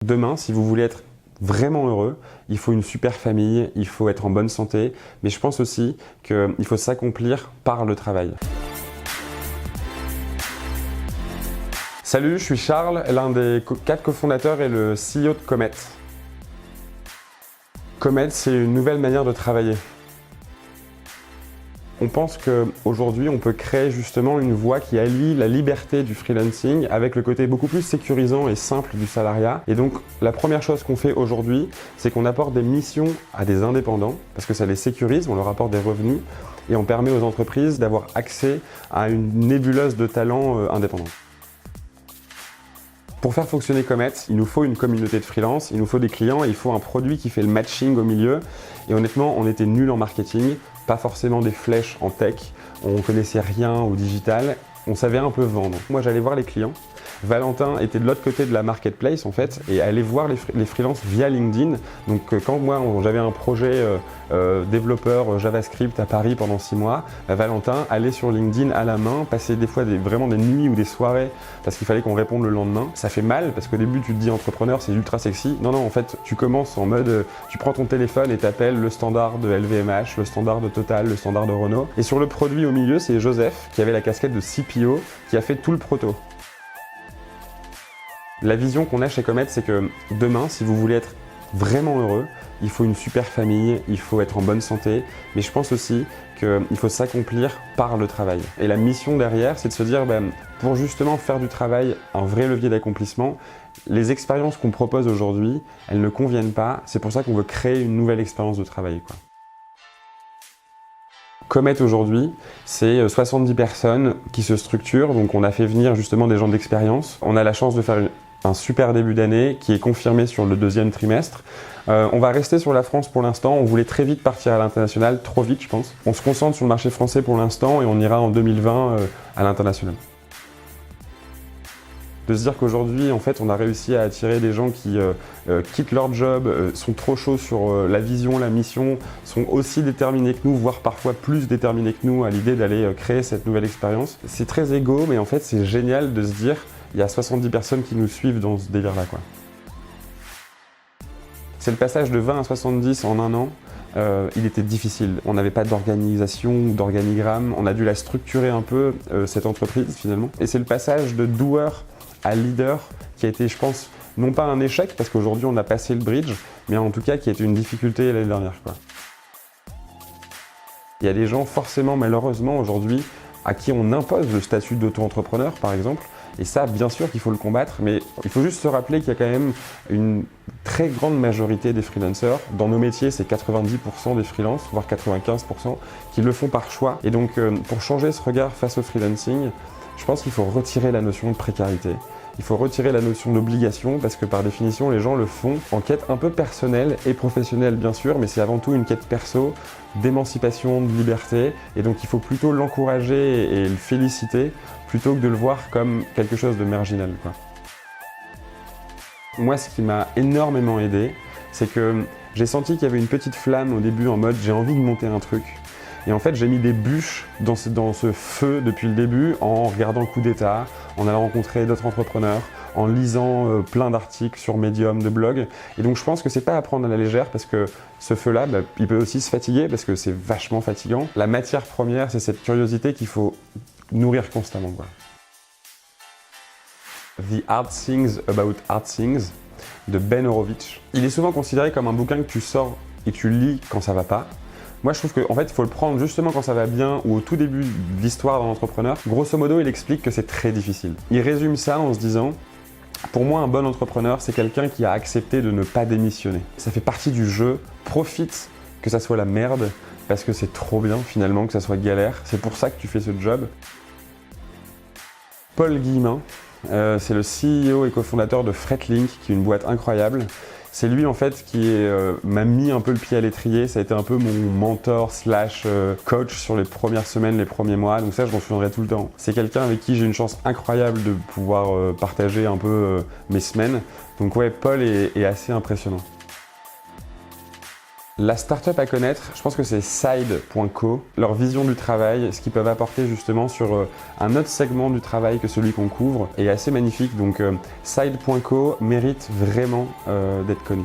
Demain, si vous voulez être vraiment heureux, il faut une super famille, il faut être en bonne santé, mais je pense aussi qu'il faut s'accomplir par le travail. Salut, je suis Charles, l'un des 4 cofondateurs et le CEO de Comet. Comet, c'est une nouvelle manière de travailler. On pense qu'aujourd'hui, on peut créer justement une voie qui allie la liberté du freelancing avec le côté beaucoup plus sécurisant et simple du salariat. Et donc, la première chose qu'on fait aujourd'hui, c'est qu'on apporte des missions à des indépendants, parce que ça les sécurise, on leur apporte des revenus, et on permet aux entreprises d'avoir accès à une nébuleuse de talents indépendants. Pour faire fonctionner Comet, il nous faut une communauté de freelance, il nous faut des clients, il faut un produit qui fait le matching au milieu. Et honnêtement, on était nuls en marketing, pas forcément des flèches en tech, on connaissait rien au digital, on savait un peu vendre. Moi, j'allais voir les clients. Valentin était de l'autre côté de la marketplace en fait et allait voir les freelances via LinkedIn. Donc quand moi j'avais un projet développeur JavaScript à Paris pendant 6 mois, Valentin allait sur LinkedIn à la main, passait des fois vraiment des nuits ou des soirées parce qu'il fallait qu'on réponde le lendemain. Ça fait mal parce qu'au début tu te dis entrepreneur c'est ultra sexy. Non, en fait tu commences en mode tu prends ton téléphone et t'appelles le standard de LVMH, le standard de Total, le standard de Renault. Et sur le produit au milieu c'est Joseph qui avait la casquette de CPO qui a fait tout le proto. La vision qu'on a chez Comet, c'est que demain, si vous voulez être vraiment heureux, il faut une super famille, il faut être en bonne santé, mais je pense aussi qu'il faut s'accomplir par le travail. Et la mission derrière, c'est de se dire, pour justement faire du travail un vrai levier d'accomplissement, les expériences qu'on propose aujourd'hui, elles ne conviennent pas, c'est pour ça qu'on veut créer une nouvelle expérience de travail, quoi. Comet aujourd'hui, c'est 70 personnes qui se structurent, donc on a fait venir justement des gens d'expérience. On a la chance de faire un super début d'année qui est confirmé sur le 2e trimestre. On va rester sur la France pour l'instant, on voulait très vite partir à l'international, trop vite je pense. On se concentre sur le marché français pour l'instant et on ira en 2020 à l'international. De se dire qu'aujourd'hui, en fait, on a réussi à attirer des gens qui quittent leur job, sont trop chauds sur la vision, la mission, sont aussi déterminés que nous, voire parfois plus déterminés que nous à l'idée d'aller créer cette nouvelle expérience. C'est très égo, mais en fait, c'est génial de se dire il y a 70 personnes qui nous suivent dans ce délire-là, quoi. C'est le passage de 20 à 70 en un an. Il était difficile. On n'avait pas d'organisation ou d'organigramme. On a dû la structurer un peu, cette entreprise, finalement. Et c'est le passage de doueur à leader qui a été, je pense, non pas un échec, parce qu'aujourd'hui on a passé le bridge, mais en tout cas qui a été une difficulté l'année dernière, quoi. Il y a des gens forcément, malheureusement, aujourd'hui, à qui on impose le statut d'auto-entrepreneur, par exemple, et ça, bien sûr qu'il faut le combattre, mais il faut juste se rappeler qu'il y a quand même une très grande majorité des freelancers. Dans nos métiers, c'est 90% des freelances, voire 95%, qui le font par choix. Et donc, pour changer ce regard face au freelancing, je pense qu'il faut retirer la notion de précarité. Il faut retirer la notion d'obligation parce que par définition, les gens le font en quête un peu personnelle et professionnelle bien sûr, mais c'est avant tout une quête perso, d'émancipation, de liberté. Et donc il faut plutôt l'encourager et le féliciter plutôt que de le voir comme quelque chose de marginal, quoi. Moi, ce qui m'a énormément aidé, c'est que j'ai senti qu'il y avait une petite flamme au début en mode j'ai envie de monter un truc. Et en fait, j'ai mis des bûches dans ce feu depuis le début en regardant Coup d'État, en allant rencontrer d'autres entrepreneurs, en lisant plein d'articles sur Medium, de blogs. Et donc, je pense que c'est pas à prendre à la légère parce que ce feu-là, il peut aussi se fatiguer parce que c'est vachement fatigant. La matière première, c'est cette curiosité qu'il faut nourrir constamment, quoi. The Hard Things About Hard Things de Ben Horowitz. Il est souvent considéré comme un bouquin que tu sors et tu lis quand ça va pas. Moi, je trouve qu'en fait, il faut le prendre justement quand ça va bien ou au tout début de l'histoire d'un entrepreneur. Grosso modo, il explique que c'est très difficile. Il résume ça en se disant « Pour moi, un bon entrepreneur, c'est quelqu'un qui a accepté de ne pas démissionner. Ça fait partie du jeu. Profite que ça soit la merde parce que c'est trop bien finalement que ça soit galère. C'est pour ça que tu fais ce job. » Paul Guillemin, c'est le CEO et cofondateur de Fretlink, qui est une boîte incroyable. C'est lui en fait qui m'a mis un peu le pied à l'étrier, ça a été un peu mon mentor slash coach sur les premières semaines, les premiers mois, donc ça je m'en souviendrai tout le temps. C'est quelqu'un avec qui j'ai une chance incroyable de pouvoir partager un peu mes semaines, donc ouais, Paul est assez impressionnant. La startup à connaître, je pense que c'est Side.co. Leur vision du travail, ce qu'ils peuvent apporter justement sur un autre segment du travail que celui qu'on couvre, est assez magnifique. Donc Side.co mérite vraiment d'être connu.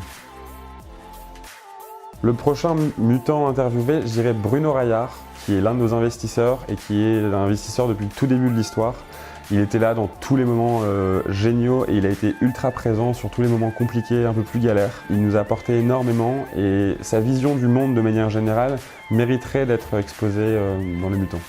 Le prochain mutant interviewé, je dirais Bruno Raillard, qui est l'un de nos investisseurs et qui est l'investisseur depuis le tout début de l'histoire. Il était là dans tous les moments géniaux et il a été ultra présent sur tous les moments compliqués, un peu plus galères. Il nous a apporté énormément et sa vision du monde de manière générale mériterait d'être exposée dans les mutants.